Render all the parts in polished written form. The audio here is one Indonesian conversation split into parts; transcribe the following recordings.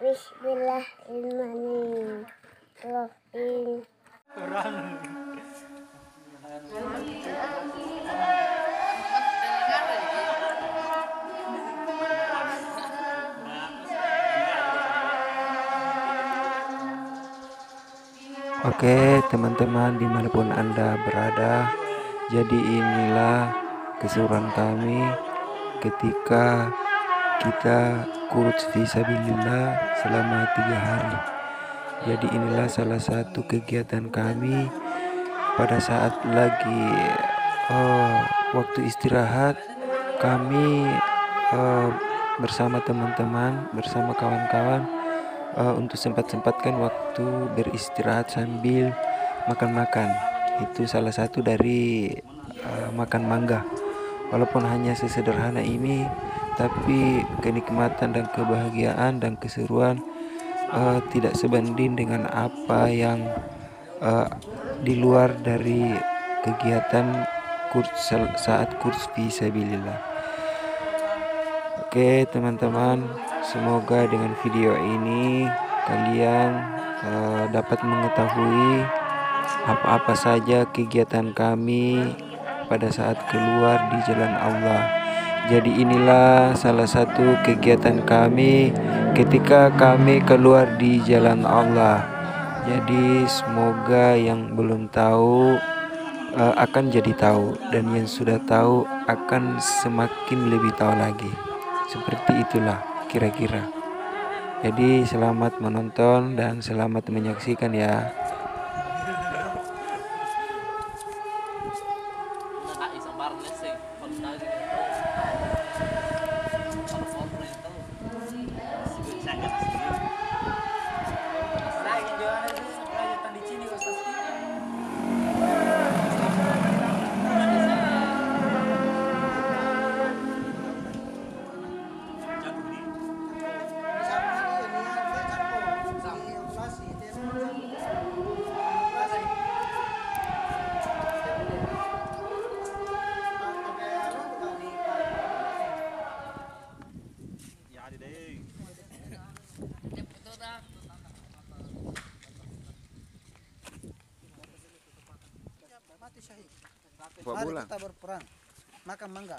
Bismillahirrahmanirrahim. Oke teman-teman, dimanapun Anda berada, jadi inilah keseruan kami ketika kita kurut fisabilillah selama 3 hari. Jadi inilah salah satu kegiatan kami pada saat lagi waktu istirahat. Kami bersama teman-teman, bersama kawan-kawan untuk sempat-sempatkan waktu beristirahat sambil makan-makan. Itu salah satu dari makan mangga. Walaupun hanya sesederhana ini, tapi kenikmatan dan kebahagiaan dan keseruan tidak sebanding dengan apa yang di luar dari kegiatan saat kurs fisabilillah. Oke teman-teman, semoga dengan video ini kalian dapat mengetahui apa-apa saja kegiatan kami pada saat keluar di jalan Allah. Jadi inilah salah satu kegiatan kami ketika kami keluar di jalan Allah. Jadi semoga yang belum tahu akan jadi tahu, dan yang sudah tahu akan semakin lebih tahu lagi. Seperti itulah kira-kira. Jadi selamat menonton dan selamat menyaksikan ya. Mari kita berperang makan mangga.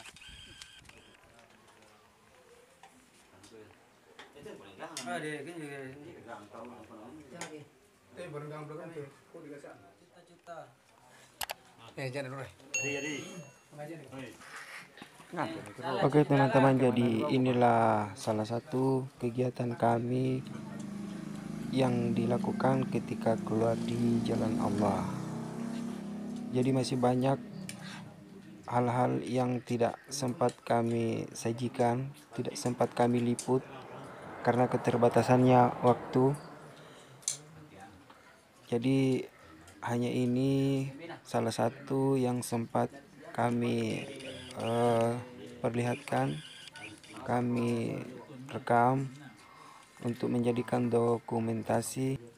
Oke teman-teman, jadi inilah salah satu kegiatan kami yang dilakukan ketika keluar di jalan Allah. Jadi masih banyak hal-hal yang tidak sempat kami sajikan, tidak sempat kami liput karena keterbatasannya waktu. Jadi hanya ini salah satu yang sempat kami perlihatkan, kami rekam untuk menjadikan dokumentasi.